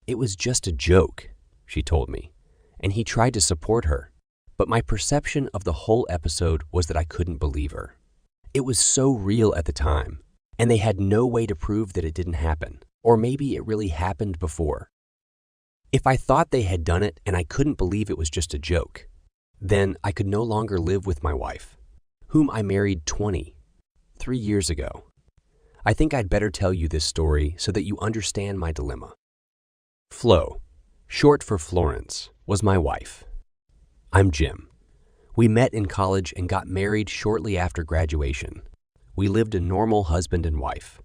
"It was just a joke," she told me, and he tried to support her. But my perception of the whole episode was that I couldn't believe her. It was so real at the time, and they had no way to prove that it didn't happen, or maybe it really happened before. If I thought they had done it and I couldn't believe it was just a joke, then I could no longer live with my wife, whom I married 23 years ago. I think I'd better tell you this story so that you understand my dilemma. Flo, short for Florence, was my wife. I'm Jim. We met in college and got married shortly after graduation. We lived a normal husband and wife.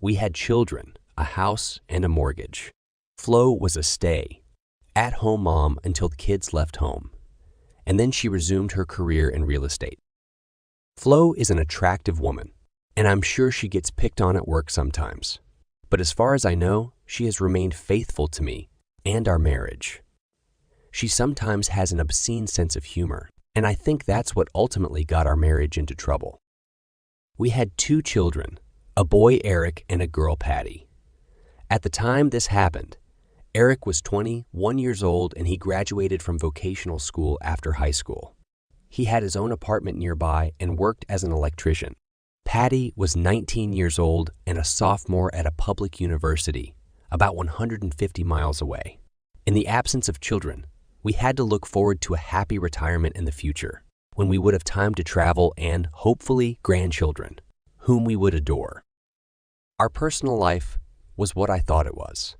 We had children, a house, and a mortgage. Flo was a stay-at-home mom until the kids left home, and then she resumed her career in real estate. Flo is an attractive woman, and I'm sure she gets picked on at work sometimes. But as far as I know, she has remained faithful to me and our marriage. She sometimes has an obscene sense of humor, and I think that's what ultimately got our marriage into trouble. We had 2 children, a boy Eric and a girl Patty. At the time this happened, Eric was 21 years old and he graduated from vocational school after high school. He had his own apartment nearby and worked as an electrician. Patty was 19 years old and a sophomore at a public university, about 150 miles away. In the absence of children, we had to look forward to a happy retirement in the future, when we would have time to travel and, hopefully, grandchildren, whom we would adore. Our personal life was what I thought it was.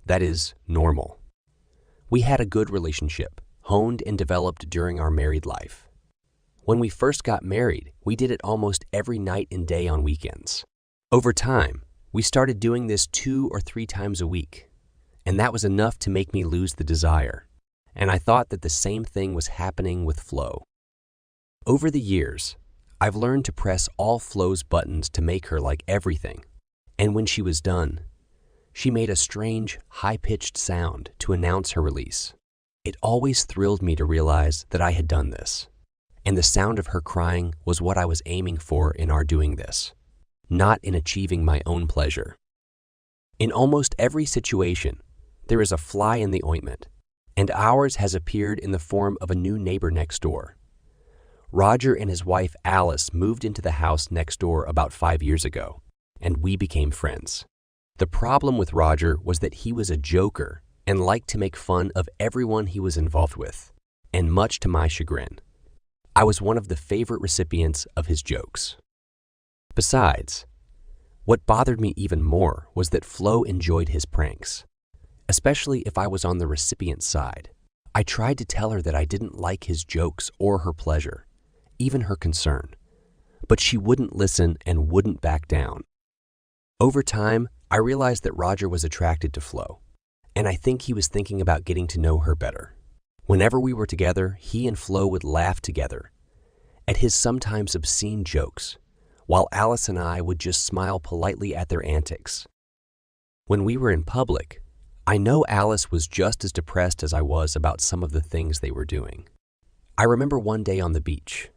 That is, normal. We had a good relationship, honed and developed during our married life. When we first got married, we did it almost every night and day on weekends. Over time, we started doing this 2 or 3 times a week, and that was enough to make me lose the desire, and I thought that the same thing was happening with Flo. Over the years, I've learned to press all Flo's buttons to make her like everything, and when she was done, she made a strange, high-pitched sound to announce her release. It always thrilled me to realize that I had done this, and the sound of her crying was what I was aiming for in our doing this, not in achieving my own pleasure. In almost every situation, there is a fly in the ointment, and ours has appeared in the form of a new neighbor next door. Roger and his wife Alice moved into the house next door about 5 years ago, and we became friends. The problem with Roger was that he was a joker and liked to make fun of everyone he was involved with, and much to my chagrin, I was one of the favorite recipients of his jokes. Besides, what bothered me even more was that Flo enjoyed his pranks, especially if I was on the recipient side. I tried to tell her that I didn't like his jokes or her pleasure, even her concern, but she wouldn't listen and wouldn't back down. Over time, I realized that Roger was attracted to Flo, and I think he was thinking about getting to know her better. Whenever we were together, he and Flo would laugh together at his sometimes obscene jokes, while Alice and I would just smile politely at their antics. When we were in public, I know Alice was just as depressed as I was about some of the things they were doing. I remember one day on the beach,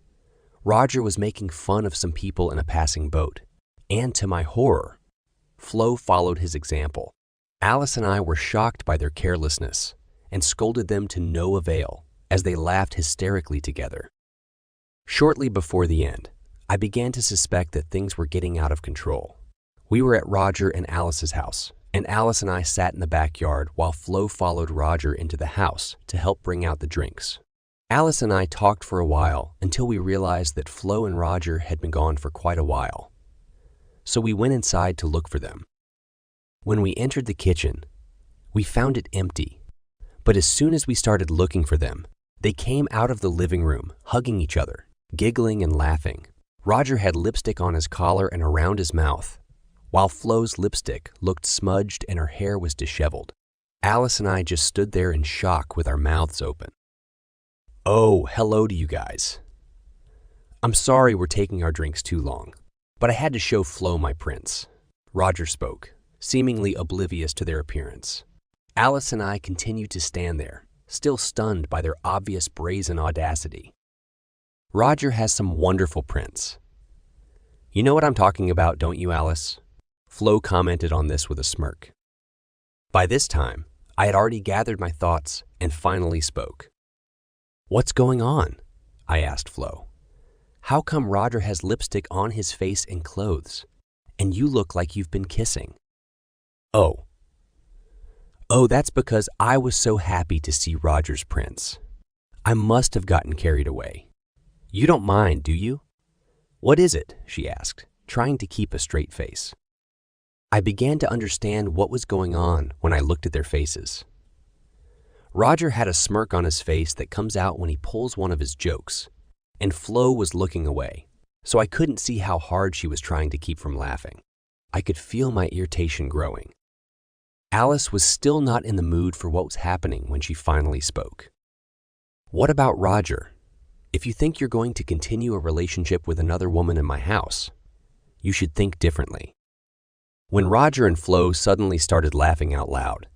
Roger was making fun of some people in a passing boat, and to my horror, Flo followed his example. Alice and I were shocked by their carelessness and scolded them to no avail as they laughed hysterically together. Shortly before the end, I began to suspect that things were getting out of control. We were at Roger and Alice's house, and Alice and I sat in the backyard while Flo followed Roger into the house to help bring out the drinks. Alice and I talked for a while until we realized that Flo and Roger had been gone for quite a while. So we went inside to look for them. When we entered the kitchen, we found it empty. But as soon as we started looking for them, they came out of the living room, hugging each other, giggling and laughing. Roger had lipstick on his collar and around his mouth, while Flo's lipstick looked smudged and her hair was disheveled. Alice and I just stood there in shock with our mouths open. "Oh, hello to you guys. I'm sorry we're taking our drinks too long, but I had to show Flo my prints," Roger spoke, seemingly oblivious to their appearance. Alice and I continued to stand there, still stunned by their obvious brazen audacity. "Roger has some wonderful prints. You know what I'm talking about, don't you, Alice?" Flo commented on this with a smirk. By this time, I had already gathered my thoughts and finally spoke. "What's going on?" I asked Flo. "How come Roger has lipstick on his face and clothes, and you look like you've been kissing?" Oh, that's because I was so happy to see Roger's prints. I must have gotten carried away. You don't mind, do you? "What is it?" she asked, trying to keep a straight face. I began to understand what was going on when I looked at their faces. Roger had a smirk on his face that comes out when he pulls one of his jokes, and Flo was looking away, so I couldn't see how hard she was trying to keep from laughing. I could feel my irritation growing. Alice was still not in the mood for what was happening when she finally spoke. "What about Roger? If you think you're going to continue a relationship with another woman in my house, you should think differently." When Roger and Flo suddenly started laughing out loud,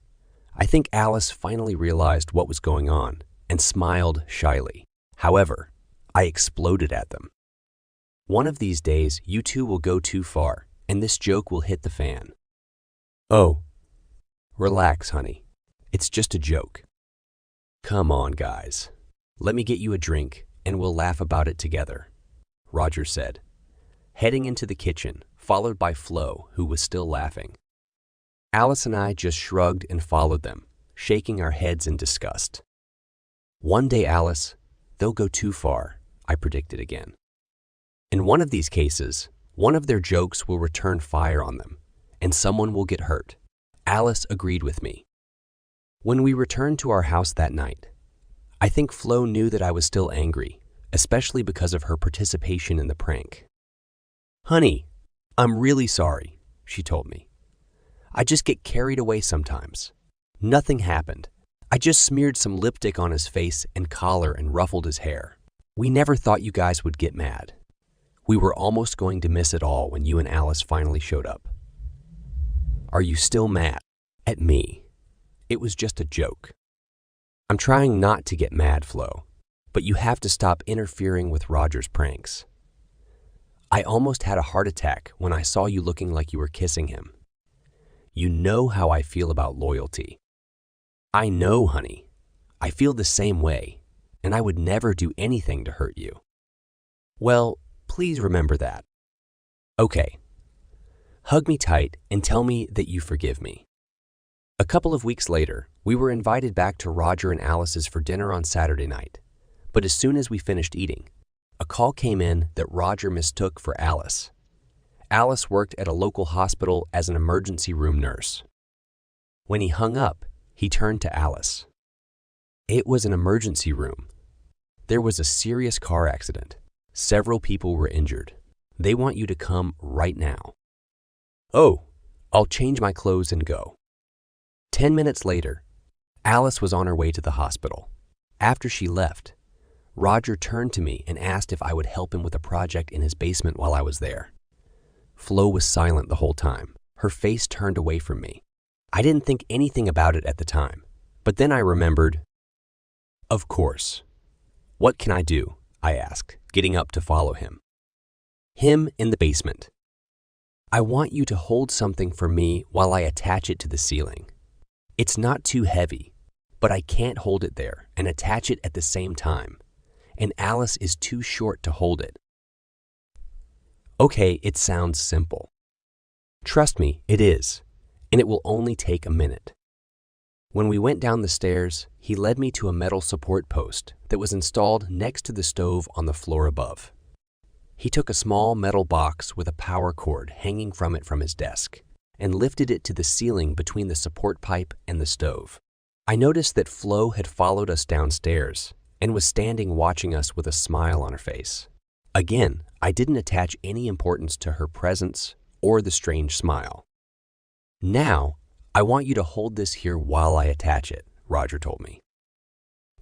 I think Alice finally realized what was going on and smiled shyly. However, I exploded at them. "One of these days, you two will go too far, and this joke will hit the fan." "Oh, relax, honey. It's just a joke." "Come on, guys. Let me get you a drink, and we'll laugh about it together," Roger said, heading into the kitchen, followed by Flo, who was still laughing. Alice and I just shrugged and followed them, shaking our heads in disgust. "One day, Alice, they'll go too far," I predicted again. "In one of these cases, one of their jokes will return fire on them, and someone will get hurt." Alice agreed with me. When we returned to our house that night, I think Flo knew that I was still angry, especially because of her participation in the prank. "Honey, I'm really sorry," she told me. "I just get carried away sometimes. Nothing happened. I just smeared some lipstick on his face and collar and ruffled his hair. We never thought you guys would get mad. We were almost going to miss it all when you and Alice finally showed up. Are you still mad at me? It was just a joke." "I'm trying not to get mad, Flo, but you have to stop interfering with Roger's pranks. I almost had a heart attack when I saw you looking like you were kissing him. You know how I feel about loyalty." "I know, honey. I feel the same way, and I would never do anything to hurt you." "Well, please remember that." "Okay. Hug me tight and tell me that you forgive me." A couple of weeks later, we were invited back to Roger and Alice's for dinner on Saturday night. But as soon as we finished eating, a call came in that Roger mistook for Alice. Alice worked at a local hospital as an emergency room nurse. When he hung up, he turned to Alice. "It was an emergency room. There was a serious car accident. Several people were injured. They want you to come right now." "Oh, I'll change my clothes and go." 10 minutes later, Alice was on her way to the hospital. After she left, Roger turned to me and asked if I would help him with a project in his basement while I was there. Flo was silent the whole time, her face turned away from me. I didn't think anything about it at the time, but then I remembered. "Of course. What can I do?" I asked, getting up to follow him. "Him in the basement. I want you to hold something for me while I attach it to the ceiling. It's not too heavy, but I can't hold it there and attach it at the same time, and Alice is too short to hold it." "Okay, it sounds simple." "Trust me, it is, and it will only take a minute." When we went down the stairs, he led me to a metal support post that was installed next to the stove on the floor above. He took a small metal box with a power cord hanging from it from his desk and lifted it to the ceiling between the support pipe and the stove. I noticed that Flo had followed us downstairs and was standing watching us with a smile on her face. Again, I didn't attach any importance to her presence or the strange smile. "Now, I want you to hold this here while I attach it," Roger told me.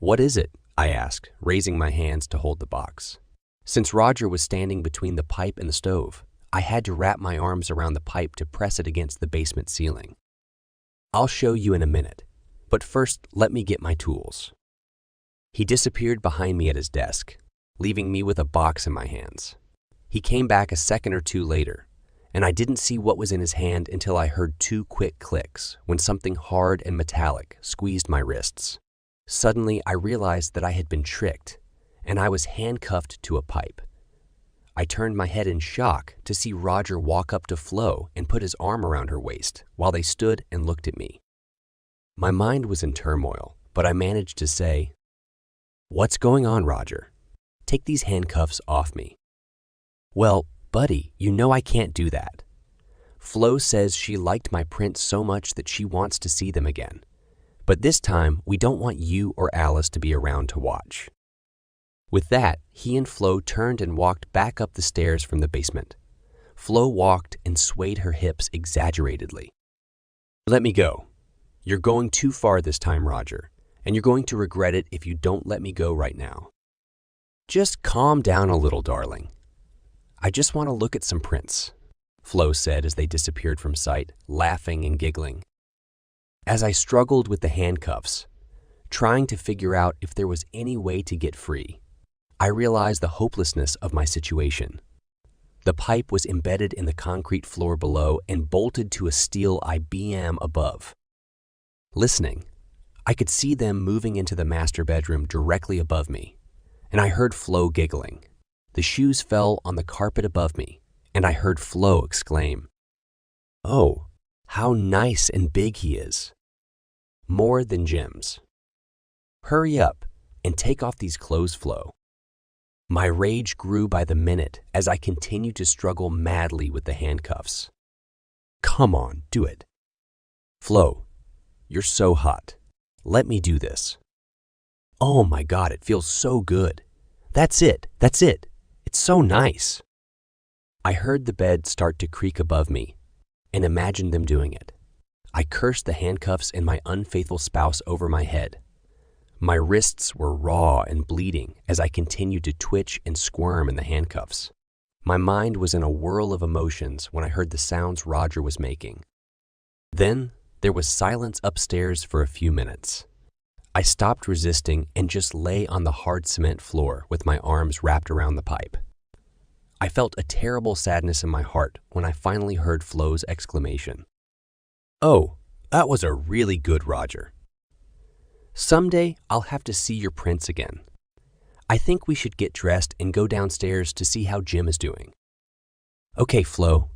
"What is it?" I asked, raising my hands to hold the box. Since Roger was standing between the pipe and the stove, I had to wrap my arms around the pipe to press it against the basement ceiling. "I'll show you in a minute, but first let me get my tools." He disappeared behind me at his desk, leaving me with a box in my hands. He came back a second or two later, and I didn't see what was in his hand until I heard 2 quick clicks when something hard and metallic squeezed my wrists. Suddenly, I realized that I had been tricked, and I was handcuffed to a pipe. I turned my head in shock to see Roger walk up to Flo and put his arm around her waist while they stood and looked at me. My mind was in turmoil, but I managed to say, "What's going on, Roger? Take these handcuffs off me." "Well, buddy, you know I can't do that. Flo says she liked my prints so much that she wants to see them again. But this time, we don't want you or Alice to be around to watch." With that, he and Flo turned and walked back up the stairs from the basement. Flo walked and swayed her hips exaggeratedly. "Let me go. You're going too far this time, Roger, and you're going to regret it if you don't let me go right now." "Just calm down a little, darling. I just want to look at some prints," Flo said as they disappeared from sight, laughing and giggling. As I struggled with the handcuffs, trying to figure out if there was any way to get free, I realized the hopelessness of my situation. The pipe was embedded in the concrete floor below and bolted to a steel IBM above. Listening, I could see them moving into the master bedroom directly above me, and I heard Flo giggling. The shoes fell on the carpet above me, and I heard Flo exclaim, "Oh, how nice and big he is. More than Jim's. Hurry up and take off these clothes, Flo." My rage grew by the minute as I continued to struggle madly with the handcuffs. "Come on, do it. Flo, you're so hot. Let me do this. Oh my God, it feels so good. That's it. It's so nice." I heard the bed start to creak above me and imagined them doing it. I cursed the handcuffs and my unfaithful spouse over my head. My wrists were raw and bleeding as I continued to twitch and squirm in the handcuffs. My mind was in a whirl of emotions when I heard the sounds Roger was making. Then there was silence upstairs for a few minutes. I stopped resisting and just lay on the hard cement floor with my arms wrapped around the pipe. I felt a terrible sadness in my heart when I finally heard Flo's exclamation. "Oh, that was a really good Roger. Someday I'll have to see your prints again. I think we should get dressed and go downstairs to see how Jim is doing." "Okay, Flo.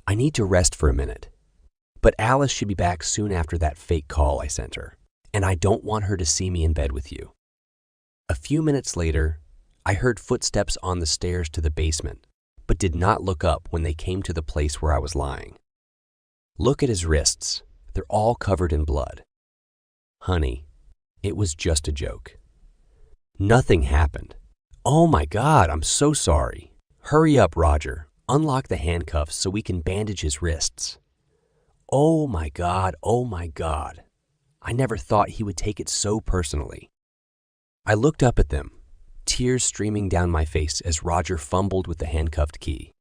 I need to rest for a minute. But Alice should be back soon after that fake call I sent her, and I don't want her to see me in bed with you." A few minutes later, I heard footsteps on the stairs to the basement, but did not look up when they came to the place where I was lying. "Look at his wrists. They're all covered in blood." "Honey, it was just a joke. Nothing happened." "Oh my God, I'm so sorry. Hurry up, Roger. Unlock the handcuffs so we can bandage his wrists." Oh my God. I never thought he would take it so personally. I looked up at them, tears streaming down my face as Roger fumbled with the handcuffed key.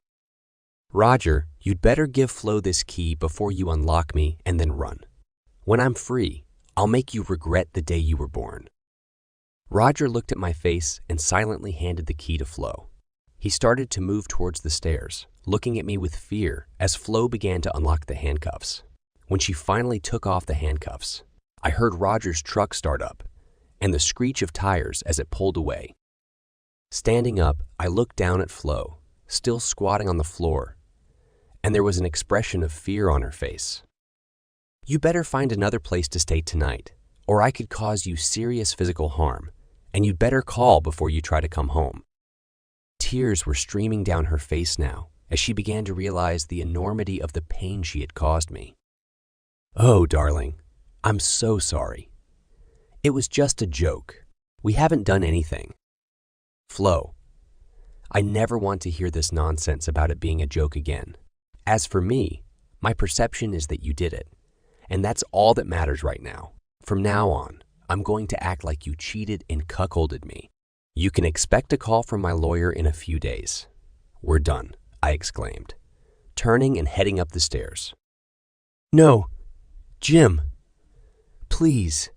"Roger, you'd better give Flo this key before you unlock me and then run. When I'm free, I'll make you regret the day you were born." Roger looked at my face and silently handed the key to Flo. He started to move towards the stairs, looking at me with fear as Flo began to unlock the handcuffs. When she finally took off the handcuffs, I heard Roger's truck start up and the screech of tires as it pulled away. Standing up, I looked down at Flo, still squatting on the floor, and there was an expression of fear on her face. "You better find another place to stay tonight, or I could cause you serious physical harm, and you'd better call before you try to come home." Tears were streaming down her face now as she began to realize the enormity of the pain she had caused me. "Oh, darling, I'm so sorry. It was just a joke. We haven't done anything." "Flo, I never want to hear this nonsense about it being a joke again. As for me, my perception is that you did it, and that's all that matters right now. From now on, I'm going to act like you cheated and cuckolded me. You can expect a call from my lawyer in a few days. We're done," I exclaimed, turning and heading up the stairs. "No, Jim, please."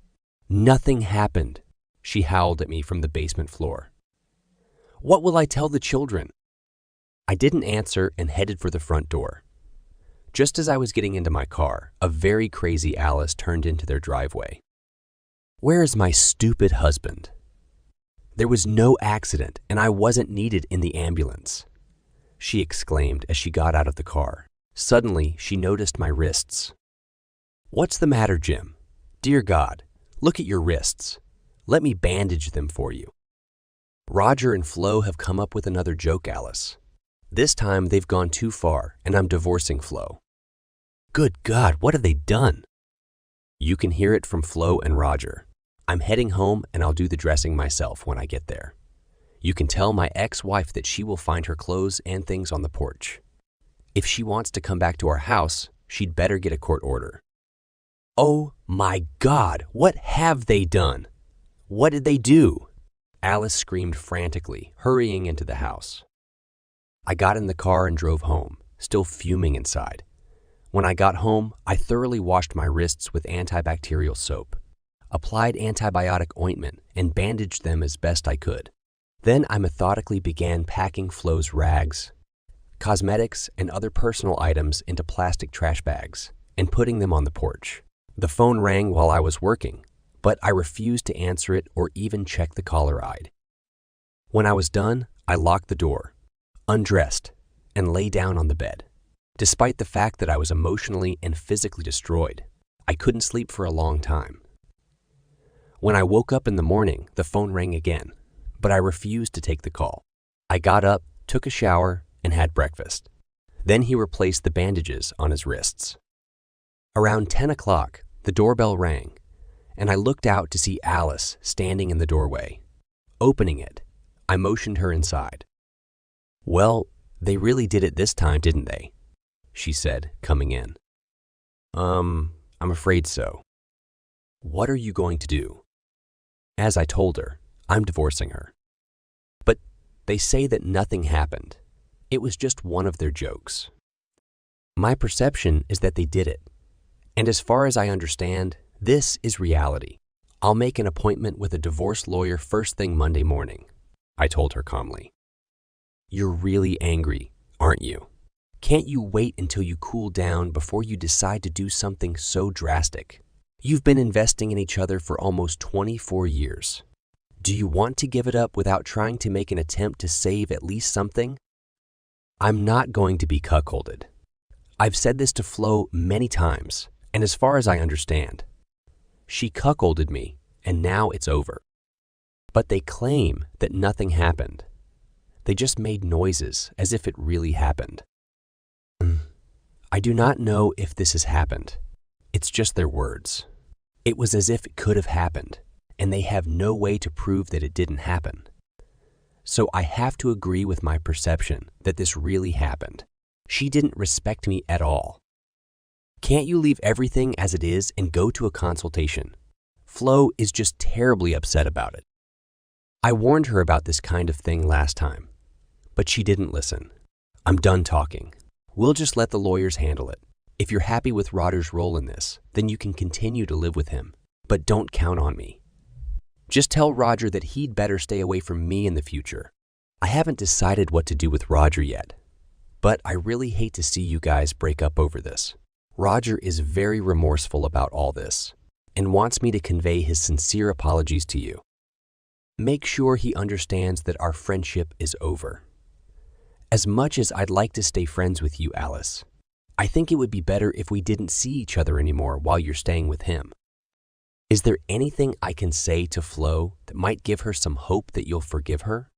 "Nothing happened," she howled at me from the basement floor. "What will I tell the children?" I didn't answer and headed for the front door. Just as I was getting into my car, a very crazy Alice turned into their driveway. "Where is my stupid husband?" "There was no accident, and I wasn't needed in the ambulance," she exclaimed as she got out of the car. Suddenly, she noticed my wrists. "What's the matter, Jim? Dear God, look at your wrists. Let me bandage them for you." "Roger and Flo have come up with another joke, Alice. This time they've gone too far, and I'm divorcing Flo." "Good God, what have they done?" "You can hear it from Flo and Roger. I'm heading home and I'll do the dressing myself when I get there. You can tell my ex-wife that she will find her clothes and things on the porch. If she wants to come back to our house, she'd better get a court order." "Oh my God, what have they done? What did they do?" Alice screamed frantically, hurrying into the house. I got in the car and drove home, still fuming inside. When I got home, I thoroughly washed my wrists with antibacterial soap, applied antibiotic ointment, and bandaged them as best I could. Then I methodically began packing Flo's rags, cosmetics, and other personal items into plastic trash bags and putting them on the porch. The phone rang while I was working, but I refused to answer it or even check the caller ID. When I was done, I locked the door, undressed, and lay down on the bed. Despite the fact that I was emotionally and physically destroyed, I couldn't sleep for a long time. When I woke up in the morning, the phone rang again, but I refused to take the call. I got up, took a shower, and had breakfast. Then he replaced the bandages on his wrists. Around 10 o'clock, the doorbell rang, and I looked out to see Alice standing in the doorway. Opening it, I motioned her inside. "Well, they really did it this time, didn't they?" she said, coming in. I'm afraid so." "What are you going to do?" As I told her, I'm divorcing her. "But they say that nothing happened. It was just one of their jokes." "My perception is that they did it. And as far as I understand, this is reality. I'll make an appointment with a divorce lawyer first thing Monday morning," I told her calmly. "You're really angry, aren't you? Can't you wait until you cool down before you decide to do something so drastic? You've been investing in each other for almost 24 years. Do you want to give it up without trying to make an attempt to save at least something?" "I'm not going to be cuckolded. I've said this to Flo many times, and as far as I understand, she cuckolded me, and now it's over. But they claim that nothing happened. They just made noises as if it really happened." "I do not know if this has happened. It's just their words. It was as if it could have happened, and they have no way to prove that it didn't happen. So I have to agree with my perception that this really happened. She didn't respect me at all. Can't you leave everything as it is and go to a consultation? Flo is just terribly upset about it." I warned her about this kind of thing last time, but she didn't listen. "I'm done talking. We'll just let the lawyers handle it. If you're happy with Roger's role in this, then you can continue to live with him, but don't count on me. Just tell Roger that he'd better stay away from me in the future. I haven't decided what to do with Roger yet, but I really hate to see you guys break up over this. Roger is very remorseful about all this and wants me to convey his sincere apologies to you. Make sure he understands that our friendship is over. As much as I'd like to stay friends with you, Alice, I think it would be better if we didn't see each other anymore while you're staying with him. Is there anything I can say to Flo that might give her some hope that you'll forgive her?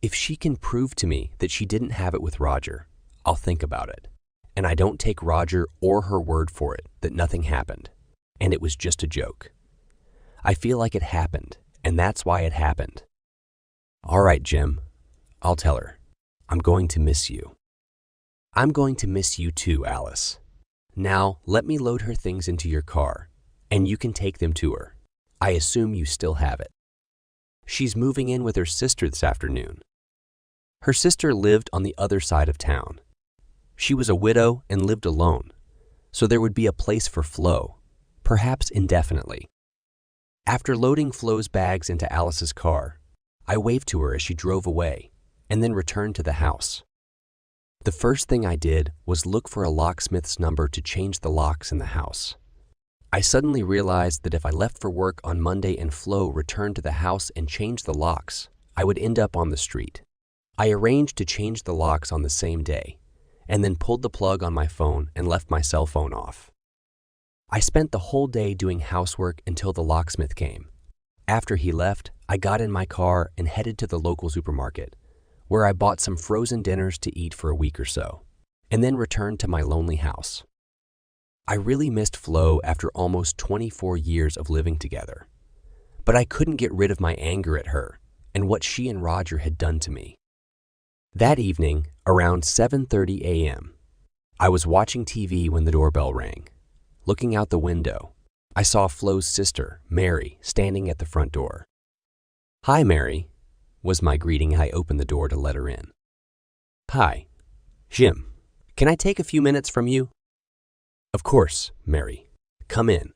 If she can prove to me that she didn't have it with Roger, I'll think about it. And I don't take Roger or her word for it that nothing happened, and it was just a joke. I feel like it happened, and that's why it happened." "All right, Jim, I'll tell her. I'm going to miss you." "I'm going to miss you too, Alice. Now, let me load her things into your car, and you can take them to her. I assume you still have it. She's moving in with her sister this afternoon." Her sister lived on the other side of town. She was a widow and lived alone, so there would be a place for Flo, perhaps indefinitely. After loading Flo's bags into Alice's car, I waved to her as she drove away and then returned to the house. The first thing I did was look for a locksmith's number to change the locks in the house. I suddenly realized that if I left for work on Monday and Flo returned to the house and changed the locks, I would end up on the street. I arranged to change the locks on the same day, and then pulled the plug on my phone and left my cell phone off. I spent the whole day doing housework until the locksmith came. After he left, I got in my car and headed to the local supermarket, where I bought some frozen dinners to eat for a week or so, and then returned to my lonely house. I really missed Flo after almost 24 years of living together, but I couldn't get rid of my anger at her and what she and Roger had done to me. That evening, around 7:30 a.m., I was watching TV when the doorbell rang. Looking out the window, I saw Flo's sister, Mary, standing at the front door. "Hi, Mary," was my greeting. I opened the door to let her in. "Hi, Jim. Can I take a few minutes from you?" "Of course, Mary. Come in."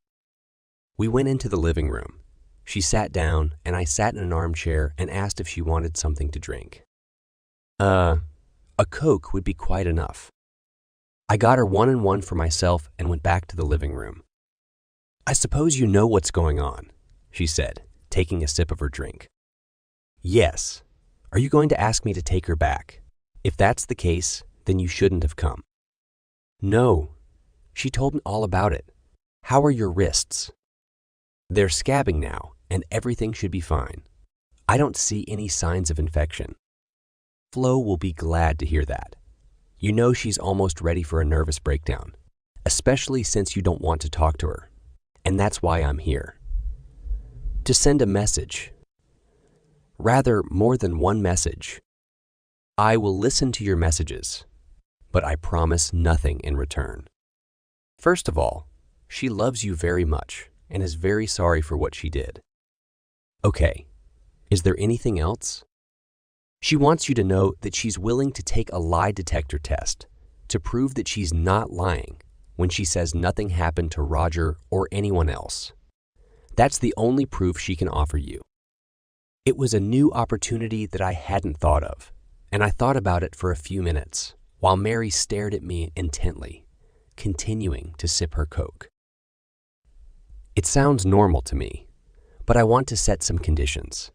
We went into the living room. She sat down, and I sat in an armchair and asked if she wanted something to drink. A Coke would be quite enough." I got her 1 and 1 for myself and went back to the living room. "I suppose you know what's going on," she said, taking a sip of her drink. "Yes. Are you going to ask me to take her back? If that's the case, then you shouldn't have come." "No. She told me all about it. How are your wrists?" "They're scabbing now, and everything should be fine. I don't see any signs of infection." Flo will be glad to hear that. You know she's almost ready for a nervous breakdown, especially since you don't want to talk to her. And that's why I'm here. To send a message. Rather, more than one message. I will listen to your messages, but I promise nothing in return. First of all, she loves you very much and is very sorry for what she did. Okay, is there anything else? She wants you to know that she's willing to take a lie detector test to prove that she's not lying when she says nothing happened to Roger or anyone else. That's the only proof she can offer you. It was a new opportunity that I hadn't thought of, and I thought about it for a few minutes while Mary stared at me intently, continuing to sip her Coke. It sounds normal to me, but I want to set some conditions.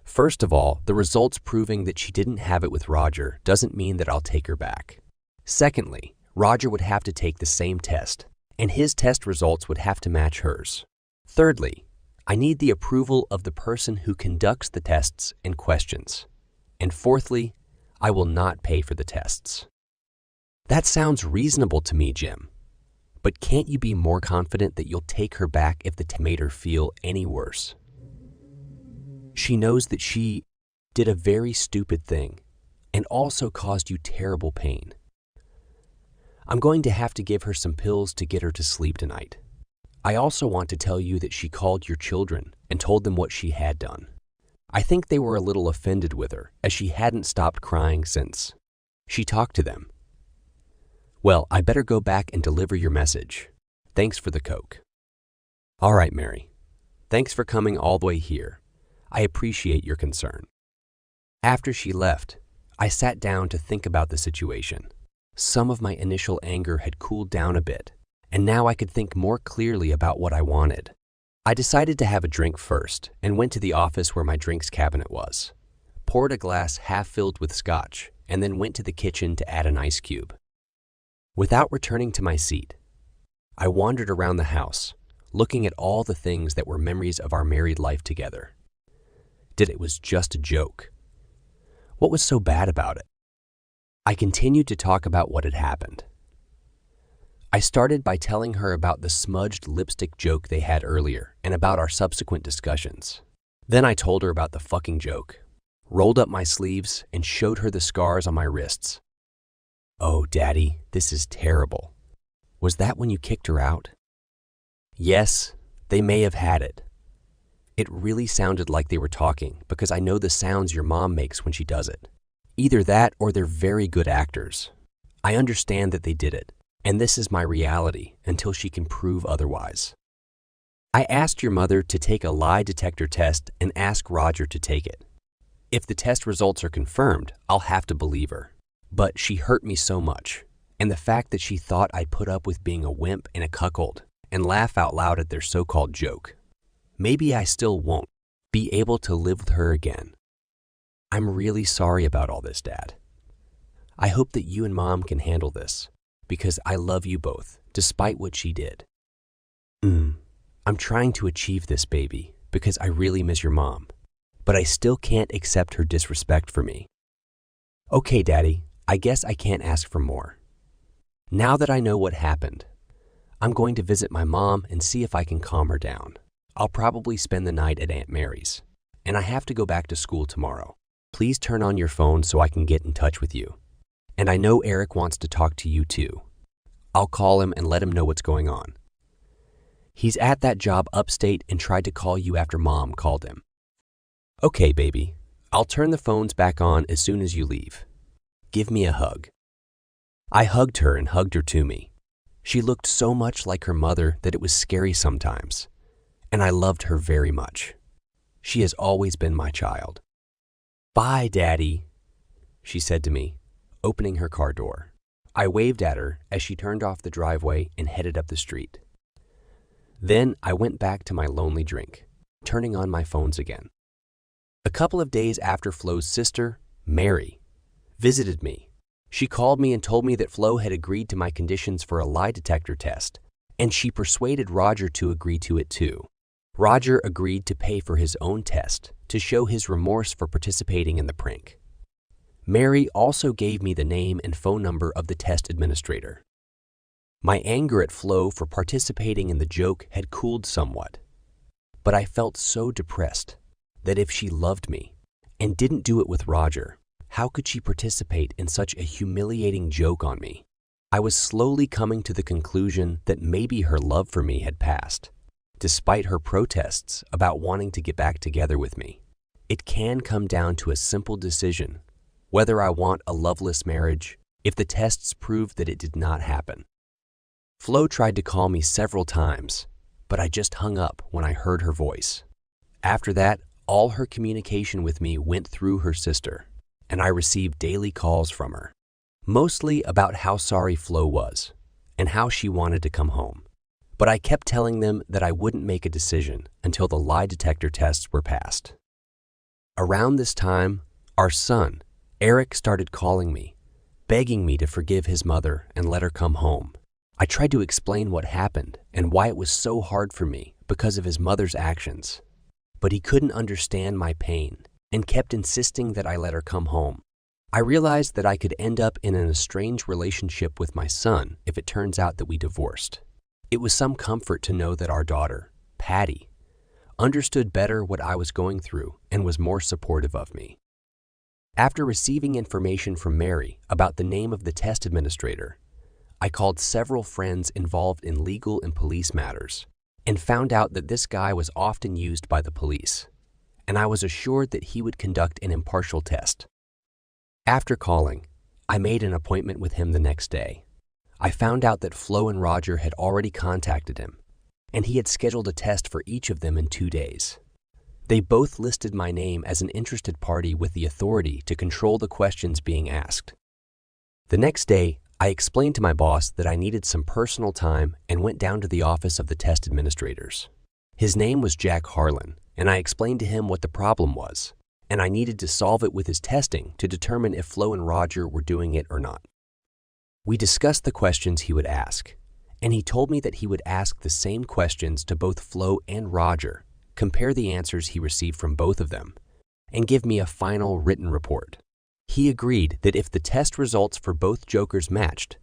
First of all, the results proving that she didn't have it with Roger doesn't mean that I'll take her back. Secondly, Roger would have to take the same test, and his test results would have to match hers. Thirdly, I need the approval of the person who conducts the tests and questions. And fourthly, I will not pay for the tests. That sounds reasonable to me, Jim. But can't you be more confident that you'll take her back if the made her feel any worse? She knows that she did a very stupid thing and also caused you terrible pain. I'm going to have to give her some pills to get her to sleep tonight. I also want to tell you that she called your children and told them what she had done. I think they were a little offended with her, as she hadn't stopped crying since. She talked to them. Well, I better go back and deliver your message. Thanks for the Coke." "All right, Mary. Thanks for coming all the way here. I appreciate your concern." After she left, I sat down to think about the situation. Some of my initial anger had cooled down a bit, and now I could think more clearly about what I wanted. I decided to have a drink first and went to the office where my drinks cabinet was, poured a glass half filled with scotch, and then went to the kitchen to add an ice cube. Without returning to my seat, I wandered around the house, looking at all the things that were memories of our married life together. It was just a joke. What was so bad about it? I continued to talk about what had happened. I started by telling her about the smudged lipstick joke they had earlier and about our subsequent discussions. Then I told her about the fucking joke, rolled up my sleeves, and showed her the scars on my wrists. "Oh, Daddy, this is terrible. Was that when you kicked her out?" "Yes, they may have had it." It really sounded like they were talking because I know the sounds your mom makes when she does it. Either that or they're very good actors. I understand that they did it, and this is my reality until she can prove otherwise. I asked your mother to take a lie detector test and ask Roger to take it. If the test results are confirmed, I'll have to believe her. But she hurt me so much, and the fact that she thought I'd put up with being a wimp and a cuckold and laugh out loud at their so-called joke. Maybe I still won't be able to live with her again. I'm really sorry about all this, Dad. I hope that you and Mom can handle this, because I love you both, despite what she did. I'm trying to achieve this, baby, because I really miss your mom, but I still can't accept her disrespect for me. Okay, Daddy, I guess I can't ask for more. Now that I know what happened, I'm going to visit my mom and see if I can calm her down. I'll probably spend the night at Aunt Mary's, and I have to go back to school tomorrow. Please turn on your phone so I can get in touch with you. And I know Eric wants to talk to you too. I'll call him and let him know what's going on. He's at that job upstate and tried to call you after Mom called him. Okay, baby. I'll turn the phones back on as soon as you leave. Give me a hug. I hugged her and hugged her to me. She looked so much like her mother that it was scary sometimes, and I loved her very much. She has always been my child. Bye, Daddy, she said to me, opening her car door. I waved at her as she turned off the driveway and headed up the street. Then I went back to my lonely drink, turning on my phones again. A couple of days after Flo's sister, Mary, visited me. She called me and told me that Flo had agreed to my conditions for a lie detector test, and she persuaded Roger to agree to it too. Roger agreed to pay for his own test to show his remorse for participating in the prank. Mary also gave me the name and phone number of the test administrator. My anger at Flo for participating in the joke had cooled somewhat, but I felt so depressed that if she loved me and didn't do it with Roger, how could she participate in such a humiliating joke on me? I was slowly coming to the conclusion that maybe her love for me had passed, despite her protests about wanting to get back together with me. It can come down to a simple decision, whether I want a loveless marriage if the tests prove that it did not happen. Flo tried to call me several times, but I just hung up when I heard her voice. After that, all her communication with me went through her sister, and I received daily calls from her, mostly about how sorry Flo was and how she wanted to come home. But I kept telling them that I wouldn't make a decision until the lie detector tests were passed. Around this time, our son, Eric, started calling me, begging me to forgive his mother and let her come home. I tried to explain what happened and why it was so hard for me because of his mother's actions, but he couldn't understand my pain and kept insisting that I let her come home. I realized that I could end up in an estranged relationship with my son if it turns out that we divorced. It was some comfort to know that our daughter, Patty, understood better what I was going through and was more supportive of me. After receiving information from Mary about the name of the test administrator, I called several friends involved in legal and police matters and found out that this guy was often used by the police, and I was assured that he would conduct an impartial test. After calling, I made an appointment with him the next day. I found out that Flo and Roger had already contacted him, and he had scheduled a test for each of them in 2 days. They both listed my name as an interested party with the authority to control the questions being asked. The next day, I explained to my boss that I needed some personal time and went down to the office of the test administrators. His name was Jack Harlan, and I explained to him what the problem was, and I needed to solve it with his testing to determine if Flo and Roger were doing it or not. We discussed the questions he would ask, and he told me that he would ask the same questions to both Flo and Roger, compare the answers he received from both of them, and give me a final written report. He agreed that if the test results for both jokers matched,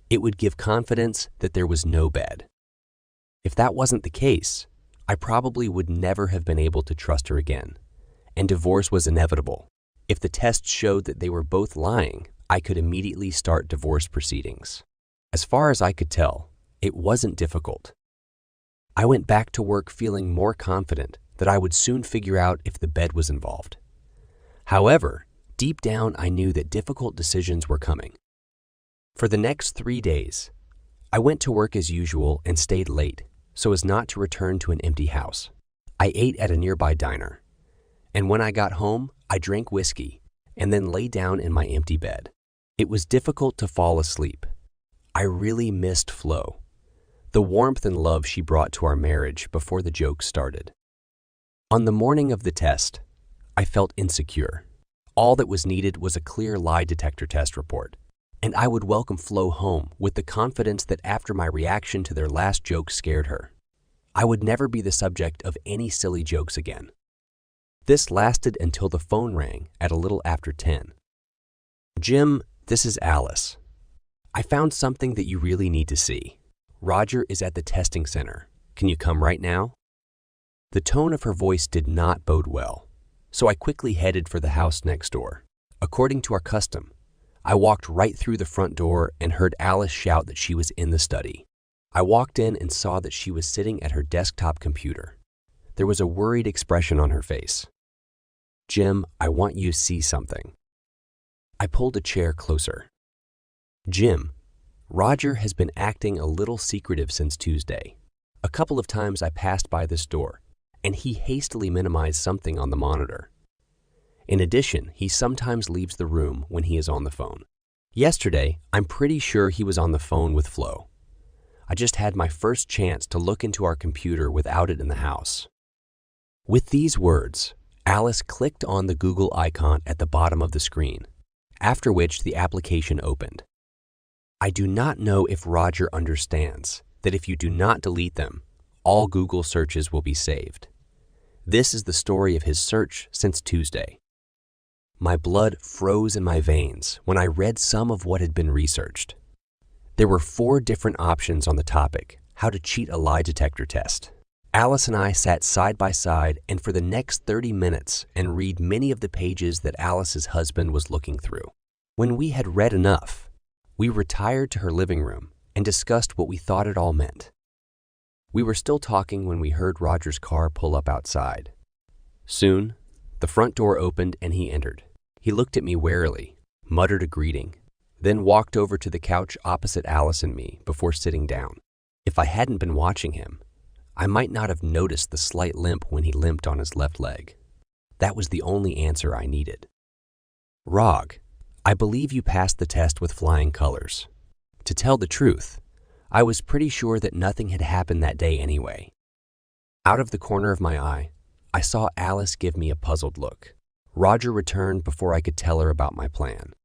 it would give confidence that there was no bed. If that wasn't the case, I probably would never have been able to trust her again, and divorce was inevitable. If the tests showed that they were both lying, I could immediately start divorce proceedings. As far as I could tell, it wasn't difficult. I went back to work feeling more confident that I would soon figure out if the bed was involved. However, deep down I knew that difficult decisions were coming. For the next 3 days, I went to work as usual and stayed late so as not to return to an empty house. I ate at a nearby diner, and when I got home, I drank whiskey and then lay down in my empty bed. It was difficult to fall asleep. I really missed Flo, the warmth and love she brought to our marriage before the jokes started. On the morning of the test, I felt insecure. All that was needed was a clear lie detector test report, and I would welcome Flo home with the confidence that after my reaction to their last joke scared her, I would never be the subject of any silly jokes again. This lasted until the phone rang at a little after 10. "Jim, this is Alice. I found something that you really need to see. Roger is at the testing center. Can you come right now?" The tone of her voice did not bode well, so I quickly headed for the house next door. According to our custom, I walked right through the front door and heard Alice shout that she was in the study. I walked in and saw that she was sitting at her desktop computer. There was a worried expression on her face. "Jim, I want you to see something." I pulled a chair closer. "Jim, Roger has been acting a little secretive since Tuesday. A couple of times I passed by this door, and he hastily minimized something on the monitor. In addition, he sometimes leaves the room when he is on the phone. Yesterday, I'm pretty sure he was on the phone with Flo. I just had my first chance to look into our computer without it in the house." With these words, Alice clicked on the Google icon at the bottom of the screen, after which the application opened. I do not know if Roger understands that if you do not delete them, all Google searches will be saved. This is the story of his search since Tuesday. My blood froze in my veins when I read some of what had been researched. There were 4 different options on the topic, how to cheat a lie detector test. Alice and I sat side by side and for the next 30 minutes and read many of the pages that Alice's husband was looking through. When we had read enough, we retired to her living room and discussed what we thought it all meant. We were still talking when we heard Roger's car pull up outside. Soon, the front door opened and he entered. He looked at me warily, muttered a greeting, then walked over to the couch opposite Alice and me before sitting down. If I hadn't been watching him, I might not have noticed the slight limp when he limped on his left leg. That was the only answer I needed. "Rog, I believe you passed the test with flying colors. To tell the truth, I was pretty sure that nothing had happened that day anyway." Out of the corner of my eye, I saw Alice give me a puzzled look. Roger returned before I could tell her about my plan.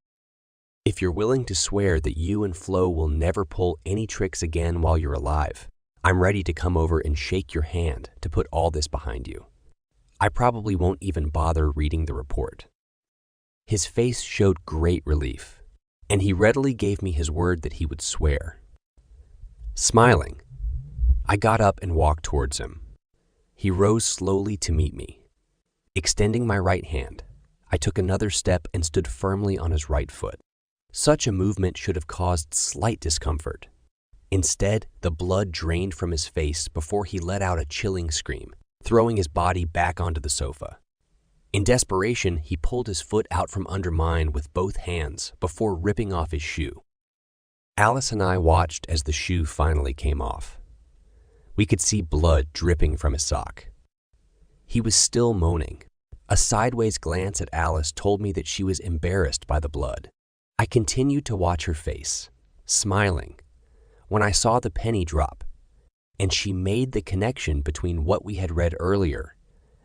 "If you're willing to swear that you and Flo will never pull any tricks again while you're alive, I'm ready to come over and shake your hand to put all this behind you. I probably won't even bother reading the report." His face showed great relief, and he readily gave me his word that he would swear. Smiling, I got up and walked towards him. He rose slowly to meet me. Extending my right hand, I took another step and stood firmly on his right foot. Such a movement should have caused slight discomfort. Instead, the blood drained from his face before he let out a chilling scream, throwing his body back onto the sofa. In desperation, he pulled his foot out from under mine with both hands before ripping off his shoe. Alice and I watched as the shoe finally came off. We could see blood dripping from his sock. He was still moaning. A sideways glance at Alice told me that she was embarrassed by the blood. I continued to watch her face, smiling, when I saw the penny drop, and she made the connection between what we had read earlier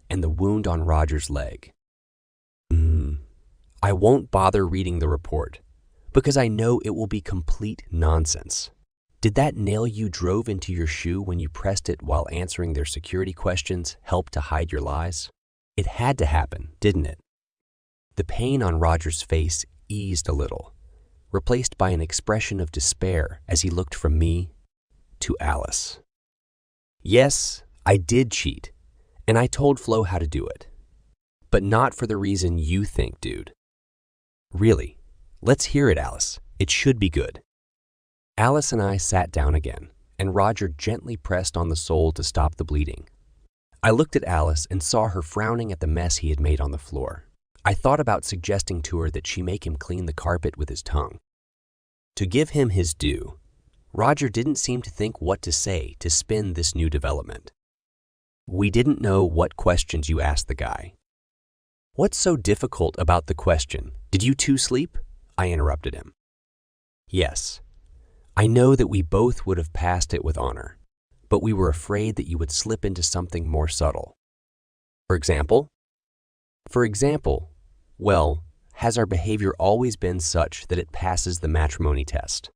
and the wound on Roger's leg. I won't bother reading the report, because I know it will be complete nonsense. Did that nail you drove into your shoe when you pressed it while answering their security questions help to hide your lies? It had to happen, didn't it? The pain on Roger's face eased a little, replaced by an expression of despair as he looked from me to Alice. Yes, I did cheat, and I told Flo how to do it. But not for the reason you think, dude. Really, let's hear it, Alice. It should be good. Alice and I sat down again, and Roger gently pressed on the sole to stop the bleeding. I looked at Alice and saw her frowning at the mess he had made on the floor. I thought about suggesting to her that she make him clean the carpet with his tongue. To give him his due, Roger didn't seem to think what to say to spin this new development. We didn't know what questions you asked the guy. What's so difficult about the question, did you two sleep? I interrupted him. Yes, I know that we both would have passed it with honor, but we were afraid that you would slip into something more subtle. For example? For example, well, has our behavior always been such that it passes the matrimony test?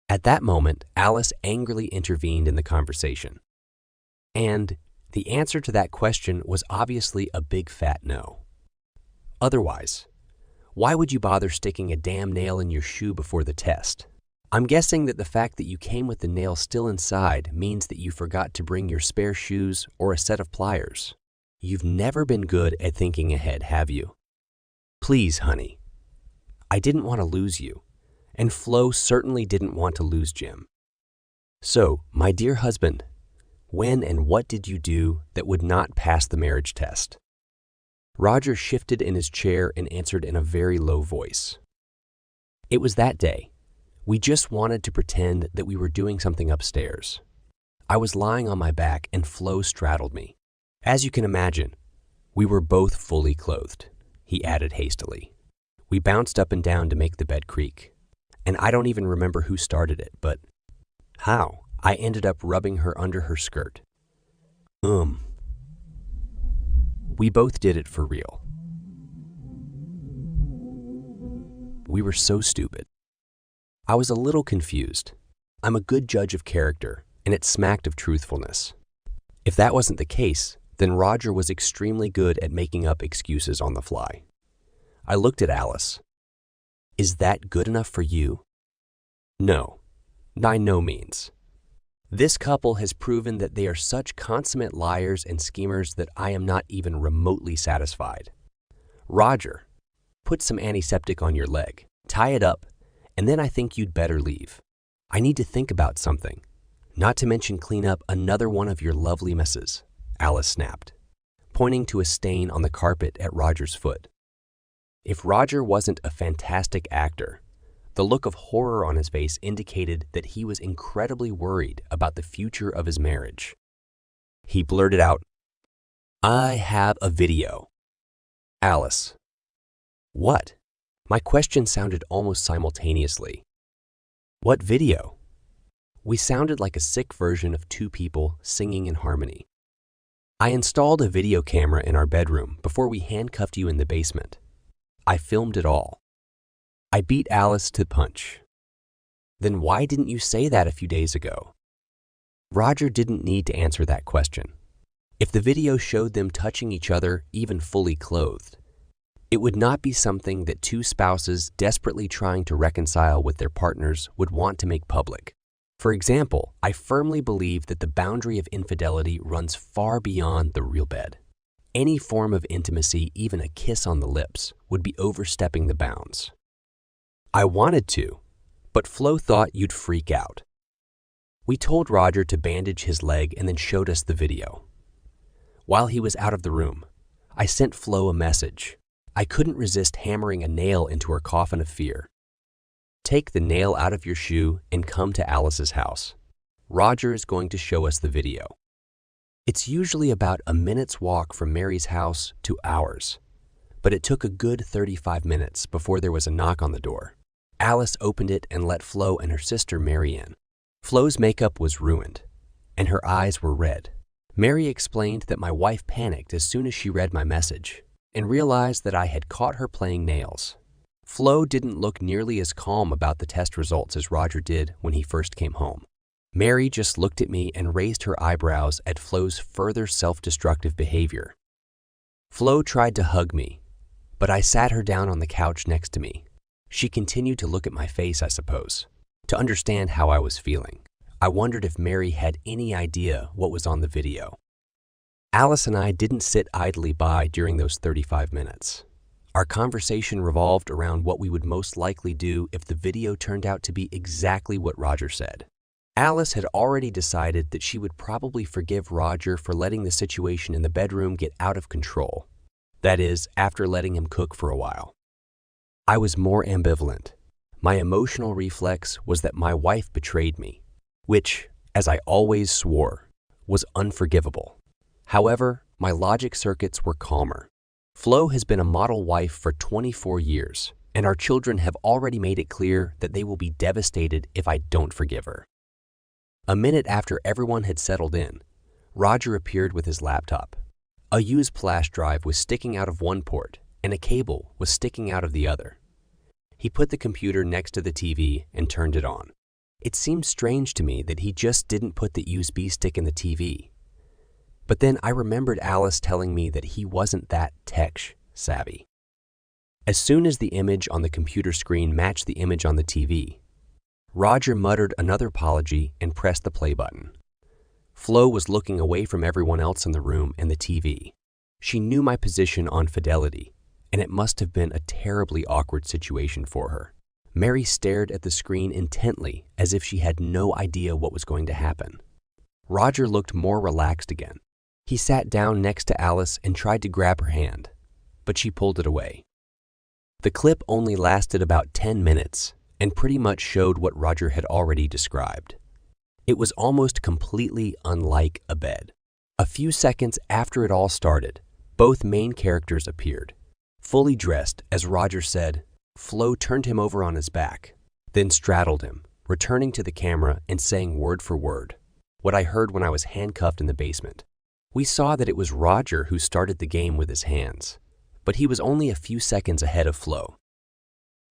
At that moment, Alice angrily intervened in the conversation. And the answer to that question was obviously a big fat no. Otherwise, why would you bother sticking a damn nail in your shoe before the test? I'm guessing that the fact that you came with the nail still inside means that you forgot to bring your spare shoes or a set of pliers. You've never been good at thinking ahead, have you? Please, honey. I didn't want to lose you, and Flo certainly didn't want to lose Jim. So, my dear husband, when and what did you do that would not pass the marriage test? Roger shifted in his chair and answered in a very low voice. It was that day. We just wanted to pretend that we were doing something upstairs. I was lying on my back and Flo straddled me. As you can imagine, we were both fully clothed, he added hastily. We bounced up and down to make the bed creak. And I don't even remember who started it, but how? I ended up rubbing her under her skirt. We both did it for real. We were so stupid. I was a little confused. I'm a good judge of character, and it smacked of truthfulness. If that wasn't the case, then Roger was extremely good at making up excuses on the fly. I looked at Alice. Is that good enough for you? No, by no means. This couple has proven that they are such consummate liars and schemers that I am not even remotely satisfied. Roger, put some antiseptic on your leg, tie it up, and then I think you'd better leave. I need to think about something, not to mention clean up another one of your lovely messes, Alice snapped, pointing to a stain on the carpet at Roger's foot. If Roger wasn't a fantastic actor, the look of horror on his face indicated that he was incredibly worried about the future of his marriage. He blurted out, I have a video. Alice. What? My question sounded almost simultaneously. What video? We sounded like a sick version of two people singing in harmony. I installed a video camera in our bedroom before we handcuffed you in the basement. I filmed it all. I beat Alice to the punch. Then why didn't you say that a few days ago? Roger didn't need to answer that question. If the video showed them touching each other, even fully clothed, it would not be something that two spouses desperately trying to reconcile with their partners would want to make public. For example, I firmly believe that the boundary of infidelity runs far beyond the real bed. Any form of intimacy, even a kiss on the lips, would be overstepping the bounds. I wanted to, but Flo thought you'd freak out. We told Roger to bandage his leg and then showed us the video. While he was out of the room, I sent Flo a message. I couldn't resist hammering a nail into her coffin of fear. Take the nail out of your shoe and come to Alice's house. Roger is going to show us the video. It's usually about a minute's walk from Mary's house to ours, but it took a good 35 minutes before there was a knock on the door. Alice opened it and let Flo and her sister Mary in. Flo's makeup was ruined, and her eyes were red. Mary explained that my wife panicked as soon as she read my message and realized that I had caught her playing nails. Flo didn't look nearly as calm about the test results as Roger did when he first came home. Mary just looked at me and raised her eyebrows at Flo's further self-destructive behavior. Flo tried to hug me, but I sat her down on the couch next to me. She continued to look at my face, I suppose, to understand how I was feeling. I wondered if Mary had any idea what was on the video. Alice and I didn't sit idly by during those 35 minutes. Our conversation revolved around what we would most likely do if the video turned out to be exactly what Roger said. Alice had already decided that she would probably forgive Roger for letting the situation in the bedroom get out of control. That is, after letting him cook for a while. I was more ambivalent. My emotional reflex was that my wife betrayed me, which, as I always swore, was unforgivable. However, my logic circuits were calmer. Flo has been a model wife for 24 years, and our children have already made it clear that they will be devastated if I don't forgive her. A minute after everyone had settled in, Roger appeared with his laptop. A used flash drive was sticking out of one port, and a cable was sticking out of the other. He put the computer next to the TV and turned it on. It seemed strange to me that he just didn't put the USB stick in the TV. But then I remembered Alice telling me that he wasn't that tech savvy. As soon as the image on the computer screen matched the image on the TV, Roger muttered another apology and pressed the play button. Flo was looking away from everyone else in the room and the TV. She knew my position on fidelity, and it must have been a terribly awkward situation for her. Mary stared at the screen intently as if she had no idea what was going to happen. Roger looked more relaxed again. He sat down next to Alice and tried to grab her hand, but she pulled it away. The clip only lasted about 10 minutes and pretty much showed what Roger had already described. It was almost completely unlike a bed. A few seconds after it all started, both main characters appeared. Fully dressed, as Roger said, Flo turned him over on his back, then straddled him, returning to the camera and saying word for word what I heard when I was handcuffed in the basement. We saw that it was Roger who started the game with his hands, but he was only a few seconds ahead of Flo.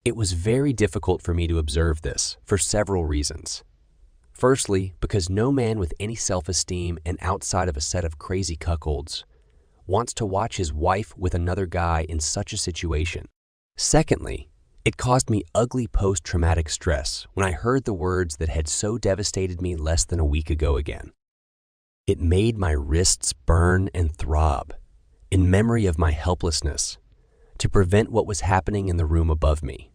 It was very difficult for me to observe this for several reasons. Firstly, because no man with any self-esteem and outside of a set of crazy cuckolds wants to watch his wife with another guy in such a situation. Secondly, it caused me ugly post-traumatic stress when I heard the words that had so devastated me less than a week ago again. It made my wrists burn and throb in memory of my helplessness to prevent what was happening in the room above me.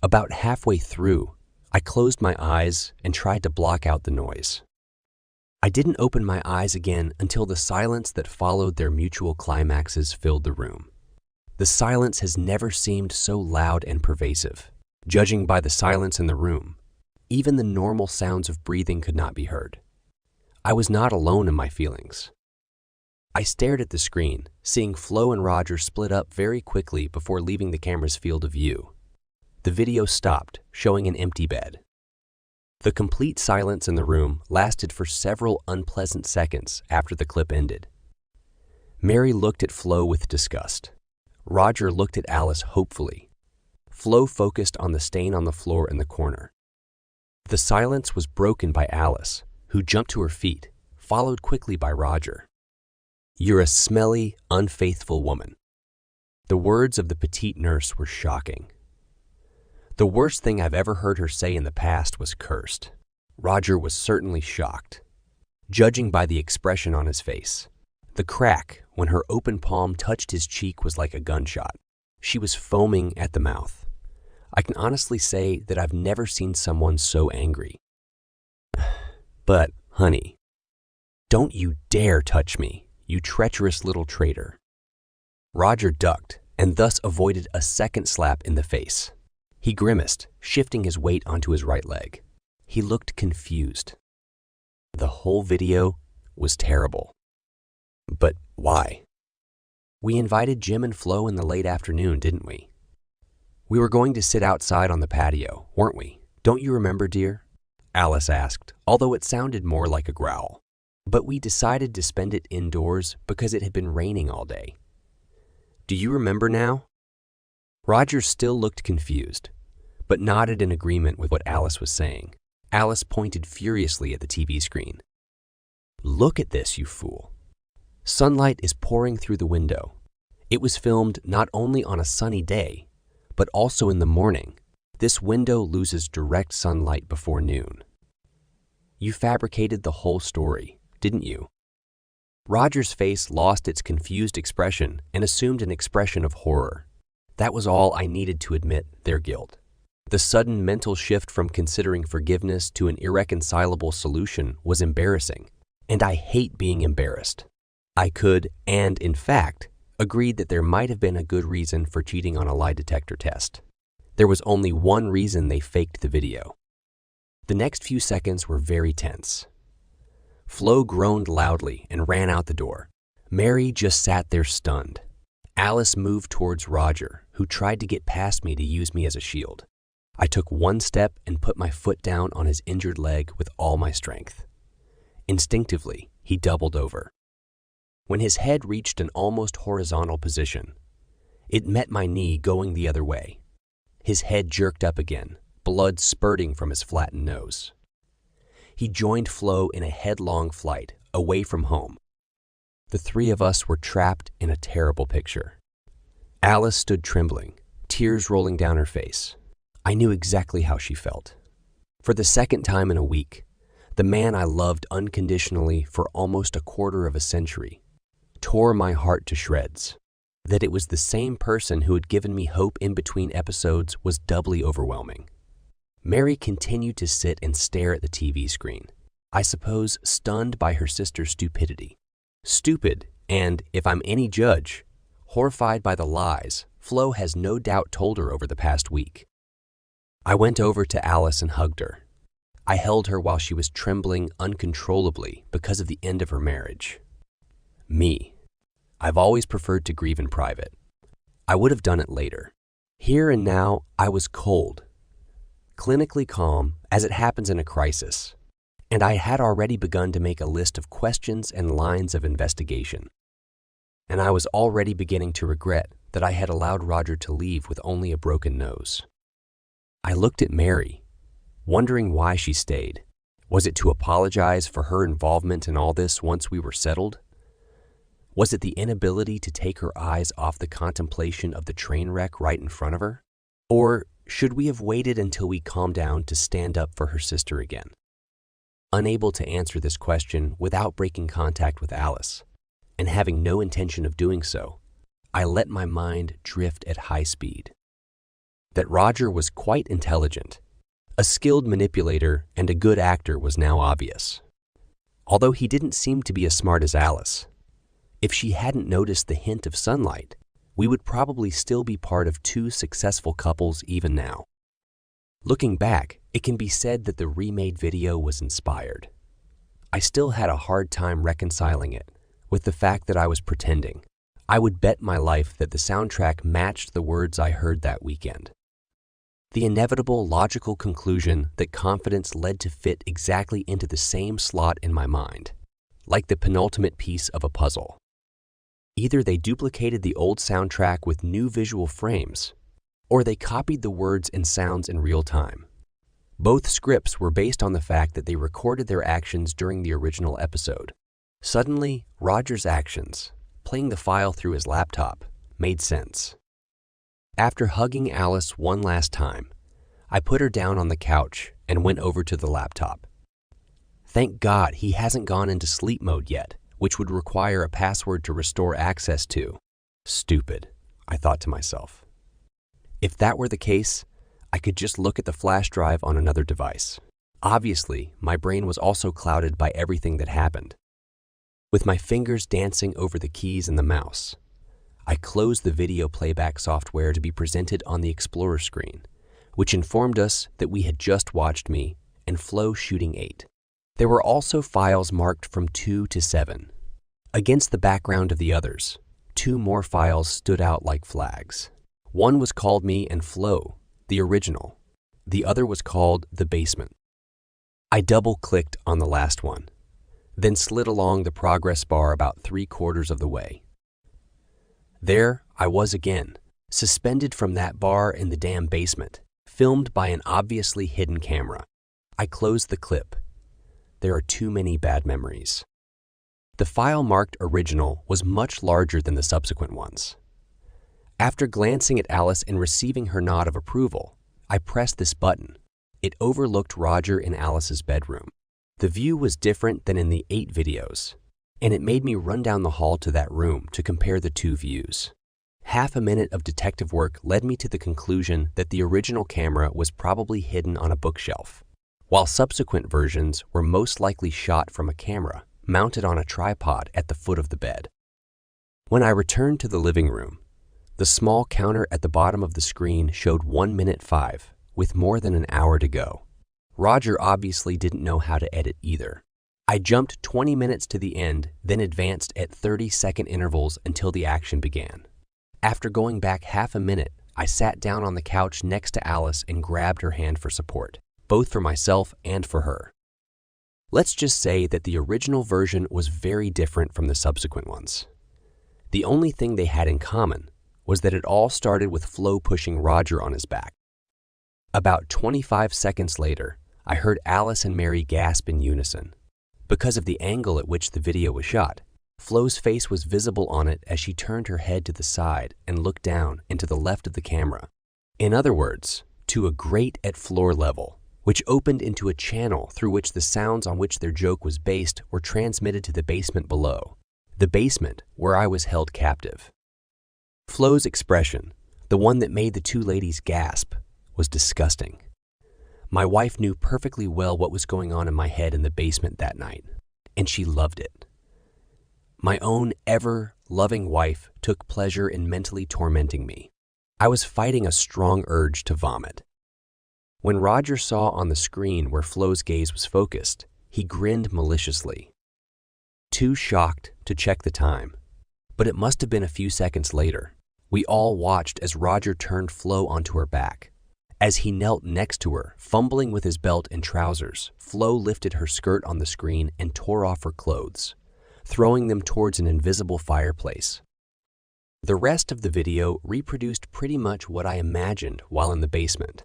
About halfway through, I closed my eyes and tried to block out the noise. I didn't open my eyes again until the silence that followed their mutual climaxes filled the room. The silence has never seemed so loud and pervasive. Judging by the silence in the room, even the normal sounds of breathing could not be heard. I was not alone in my feelings. I stared at the screen, seeing Flo and Roger split up very quickly before leaving the camera's field of view. The video stopped, showing an empty bed. The complete silence in the room lasted for several unpleasant seconds after the clip ended. Mary looked at Flo with disgust. Roger looked at Alice hopefully. Flo focused on the stain on the floor in the corner. The silence was broken by Alice, who jumped to her feet, followed quickly by Roger. "You're a smelly, unfaithful woman." The words of the petite nurse were shocking. The worst thing I've ever heard her say in the past was cursed. Roger was certainly shocked, judging by the expression on his face. The crack when her open palm touched his cheek was like a gunshot. She was foaming at the mouth. I can honestly say that I've never seen someone so angry. "But, honey, don't you dare touch me, you treacherous little traitor." Roger ducked and thus avoided a second slap in the face. He grimaced, shifting his weight onto his right leg. He looked confused. The whole video was terrible. But why? We invited Jim and Flo in the late afternoon, didn't we? We were going to sit outside on the patio, weren't we? Don't you remember, dear? Alice asked, although it sounded more like a growl. But we decided to spend it indoors because it had been raining all day. Do you remember now? Roger still looked confused, but nodded in agreement with what Alice was saying. Alice pointed furiously at the TV screen. "Look at this, you fool." Sunlight is pouring through the window. It was filmed not only on a sunny day, but also in the morning. This window loses direct sunlight before noon. You fabricated the whole story, didn't you? Roger's face lost its confused expression and assumed an expression of horror. That was all I needed to admit their guilt. The sudden mental shift from considering forgiveness to an irreconcilable solution was embarrassing, and I hate being embarrassed. I could, and in fact, agreed that there might have been a good reason for cheating on a lie detector test. There was only one reason they faked the video. The next few seconds were very tense. Flo groaned loudly and ran out the door. Mary just sat there stunned. Alice moved towards Roger, who tried to get past me to use me as a shield. I took one step and put my foot down on his injured leg with all my strength. Instinctively, he doubled over. When his head reached an almost horizontal position, it met my knee going the other way. His head jerked up again, blood spurting from his flattened nose. He joined Flo in a headlong flight away from home. The three of us were trapped in a terrible picture. Alice stood trembling, tears rolling down her face. I knew exactly how she felt. For the second time in a week, the man I loved unconditionally for almost a quarter of a century tore my heart to shreds. That it was the same person who had given me hope in between episodes was doubly overwhelming. Mary continued to sit and stare at the TV screen, I suppose stunned by her sister's stupidity. Stupid, and, if I'm any judge, horrified by the lies Flo has no doubt told her over the past week. I went over to Alice and hugged her. I held her while she was trembling uncontrollably because of the end of her marriage. Me. I've always preferred to grieve in private. I would have done it later. Here and now, I was cold, clinically calm, as it happens in a crisis, and I had already begun to make a list of questions and lines of investigation. And I was already beginning to regret that I had allowed Roger to leave with only a broken nose. I looked at Mary, wondering why she stayed. Was it to apologize for her involvement in all this once we were settled? Was it the inability to take her eyes off the contemplation of the train wreck right in front of her? Or should we have waited until we calmed down to stand up for her sister again? Unable to answer this question without breaking contact with Alice, and having no intention of doing so, I let my mind drift at high speed. That Roger was quite intelligent, a skilled manipulator, and a good actor was now obvious. Although he didn't seem to be as smart as Alice, if she hadn't noticed the hint of sunlight, we would probably still be part of two successful couples even now. Looking back, it can be said that the remade video was inspired. I still had a hard time reconciling it with the fact that I was pretending. I would bet my life that the soundtrack matched the words I heard that weekend. The inevitable logical conclusion that confidence led to fit exactly into the same slot in my mind, like the penultimate piece of a puzzle. Either they duplicated the old soundtrack with new visual frames, or they copied the words and sounds in real time. Both scripts were based on the fact that they recorded their actions during the original episode. Suddenly, Roger's actions, playing the file through his laptop, made sense. After hugging Alice one last time, I put her down on the couch and went over to the laptop. Thank God he hasn't gone into sleep mode yet, which would require a password to restore access to. Stupid, I thought to myself. If that were the case, I could just look at the flash drive on another device. Obviously, my brain was also clouded by everything that happened. With my fingers dancing over the keys and the mouse, I closed the video playback software to be presented on the Explorer screen, which informed us that we had just watched me and Flo shooting 8. There were also files marked from 2 to 7. Against the background of the others, 2 more files stood out like flags. One was called Me and Flo, the original. The other was called The Basement. I double-clicked on the last one, then slid along the progress bar about 3/4 of the way. There I was again, suspended from that bar in the damn basement, filmed by an obviously hidden camera. I closed the clip. There are too many bad memories. The file marked original was much larger than the subsequent ones. After glancing at Alice and receiving her nod of approval, I pressed this button. It overlooked Roger in Alice's bedroom. The view was different than in the 8 videos, and it made me run down the hall to that room to compare the 2 views. Half a minute of detective work led me to the conclusion that the original camera was probably hidden on a bookshelf, while subsequent versions were most likely shot from a camera mounted on a tripod at the foot of the bed. When I returned to the living room, the small counter at the bottom of the screen showed 1:05, with more than an hour to go. Roger obviously didn't know how to edit either. I jumped 20 minutes to the end, then advanced at 30-second intervals until the action began. After going back half a minute, I sat down on the couch next to Alice and grabbed her hand for support, both for myself and for her. Let's just say that the original version was very different from the subsequent ones. The only thing they had in common was that it all started with Flo pushing Roger on his back. About 25 seconds later, I heard Alice and Mary gasp in unison. Because of the angle at which the video was shot, Flo's face was visible on it as she turned her head to the side and looked down and to the left of the camera. In other words, to a grate at floor level, which opened into a channel through which the sounds on which their joke was based were transmitted to the basement below, the basement where I was held captive. Flo's expression, the one that made the two ladies gasp, was disgusting. My wife knew perfectly well what was going on in my head in the basement that night, and she loved it. My own ever-loving wife took pleasure in mentally tormenting me. I was fighting a strong urge to vomit. When Roger saw on the screen where Flo's gaze was focused, he grinned maliciously. Too shocked to check the time, but it must have been a few seconds later. We all watched as Roger turned Flo onto her back. As he knelt next to her, fumbling with his belt and trousers, Flo lifted her skirt on the screen and tore off her clothes, throwing them towards an invisible fireplace. The rest of the video reproduced pretty much what I imagined while in the basement.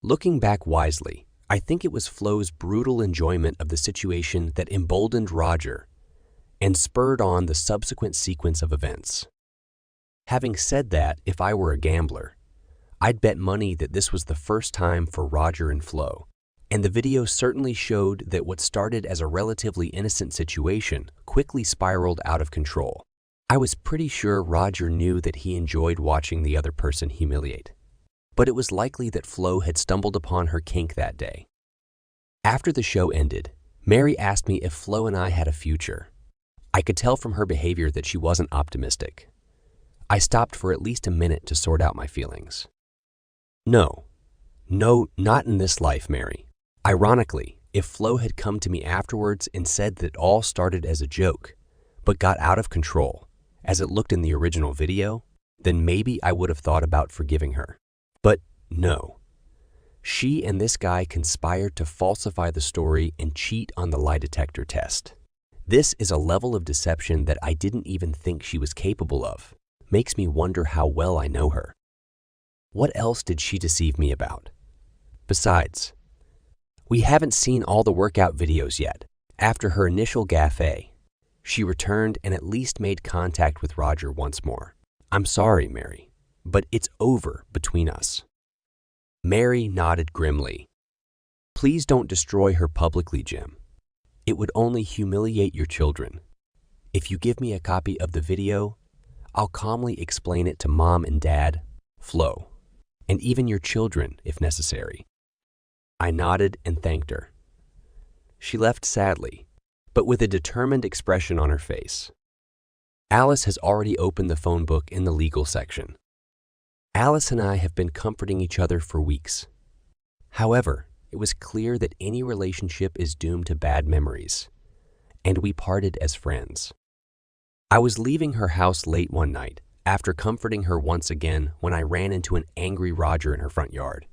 Looking back wisely, I think it was Flo's brutal enjoyment of the situation that emboldened Roger and spurred on the subsequent sequence of events. Having said that, if I were a gambler, I'd bet money that this was the first time for Roger and Flo, and the video certainly showed that what started as a relatively innocent situation quickly spiraled out of control. I was pretty sure Roger knew that he enjoyed watching the other person humiliate, but it was likely that Flo had stumbled upon her kink that day. After the show ended, Mary asked me if Flo and I had a future. I could tell from her behavior that she wasn't optimistic. I stopped for at least a minute to sort out my feelings. No, not in this life, Mary. Ironically, if Flo had come to me afterwards and said that it all started as a joke, but got out of control, as it looked in the original video, then maybe I would have thought about forgiving her. But no. She and this guy conspired to falsify the story and cheat on the lie detector test. This is a level of deception that I didn't even think she was capable of. Makes me wonder how well I know her. What else did she deceive me about? Besides, we haven't seen all the workout videos yet. After her initial gaffe, she returned and at least made contact with Roger once more. I'm sorry, Mary, but it's over between us. Mary nodded grimly. Please don't destroy her publicly, Jim. It would only humiliate your children. If you give me a copy of the video, I'll calmly explain it to Mom and Dad, Flo, and even your children if necessary. I nodded and thanked her. She left sadly, but with a determined expression on her face. Alice has already opened the phone book in the legal section. Alice and I have been comforting each other for weeks. However, it was clear that any relationship is doomed to bad memories, and we parted as friends. I was leaving her house late one night, after comforting her once again when I ran into an angry Roger in her front yard.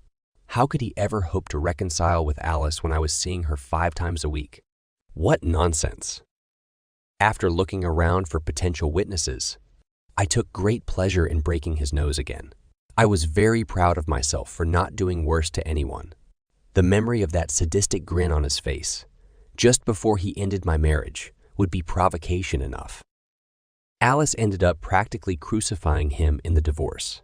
How could he ever hope to reconcile with Alice when I was seeing her 5 times a week? What nonsense! After looking around for potential witnesses, I took great pleasure in breaking his nose again. I was very proud of myself for not doing worse to anyone. The memory of that sadistic grin on his face, just before he ended my marriage, would be provocation enough. Alice ended up practically crucifying him in the divorce.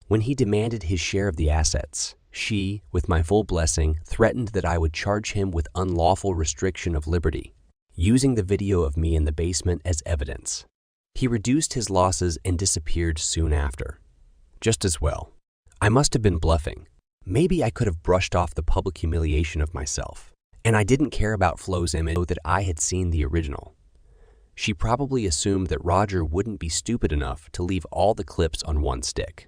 When he demanded his share of the assets, she, with my full blessing, threatened that I would charge him with unlawful restriction of liberty, using the video of me in the basement as evidence. He reduced his losses and disappeared soon after. Just as well. I must have been bluffing. Maybe I could have brushed off the public humiliation of myself, and I didn't care about Flo's image so that I had seen the original. She probably assumed that Roger wouldn't be stupid enough to leave all the clips on one stick.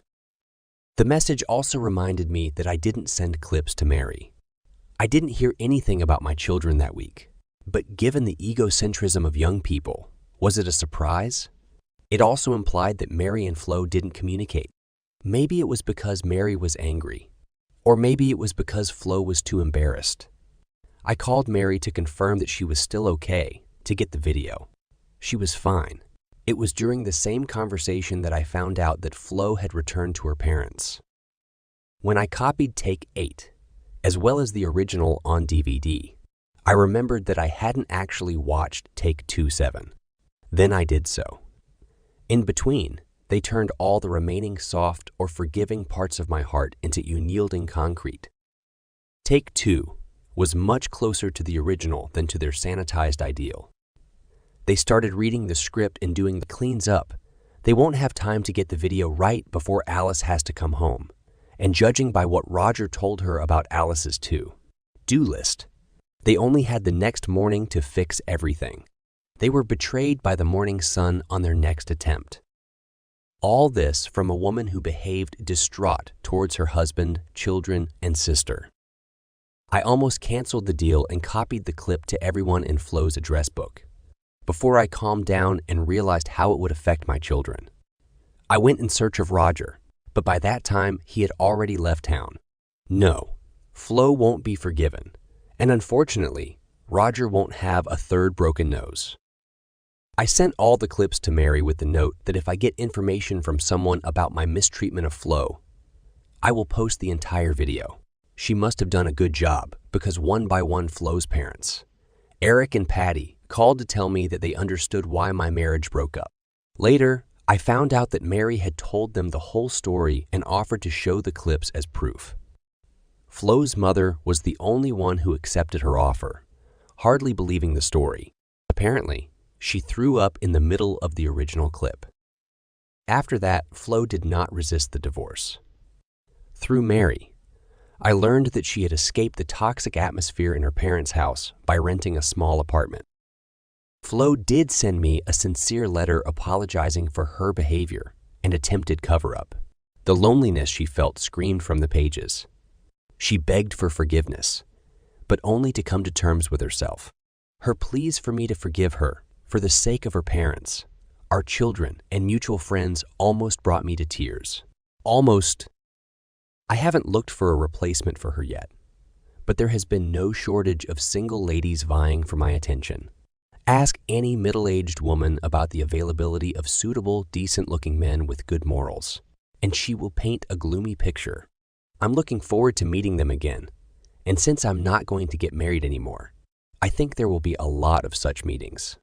The message also reminded me that I didn't send clips to Mary. I didn't hear anything about my children that week, but given the egocentrism of young people, was it a surprise? It also implied that Mary and Flo didn't communicate. Maybe it was because Mary was angry, or maybe it was because Flo was too embarrassed. I called Mary to confirm that she was still okay to get the video. She was fine. It was during the same conversation that I found out that Flo had returned to her parents. When I copied Take 8, as well as the original on DVD, I remembered that I hadn't actually watched Take 2-7. Then I did so. In between, they turned all the remaining soft or forgiving parts of my heart into unyielding concrete. Take 2 was much closer to the original than to their sanitized ideal. They started reading the script and doing the cleans up. They won't have time to get the video right before Alice has to come home. And judging by what Roger told her about Alice's to-do list, they only had the next morning to fix everything. They were betrayed by the morning sun on their next attempt. All this from a woman who behaved distraught towards her husband, children, and sister. I almost canceled the deal and copied the clip to everyone in Flo's address book, before I calmed down and realized how it would affect my children. I went in search of Roger, but by that time he had already left town. No, Flo won't be forgiven, and unfortunately, Roger won't have a third broken nose. I sent all the clips to Mary with the note that if I get information from someone about my mistreatment of Flo, I will post the entire video. She must have done a good job because one by one Flo's parents, Eric and Patty, called to tell me that they understood why my marriage broke up. Later, I found out that Mary had told them the whole story and offered to show the clips as proof. Flo's mother was the only one who accepted her offer, hardly believing the story. Apparently, she threw up in the middle of the original clip. After that, Flo did not resist the divorce. Through Mary, I learned that she had escaped the toxic atmosphere in her parents' house by renting a small apartment. Flo did send me a sincere letter apologizing for her behavior and attempted cover-up. The loneliness she felt screamed from the pages. She begged for forgiveness, but only to come to terms with herself. Her pleas for me to forgive her, for the sake of her parents, our children, and mutual friends almost brought me to tears. Almost. I haven't looked for a replacement for her yet, but there has been no shortage of single ladies vying for my attention. Ask any middle-aged woman about the availability of suitable, decent-looking men with good morals, and she will paint a gloomy picture. I'm looking forward to meeting them again, and since I'm not going to get married anymore, I think there will be a lot of such meetings.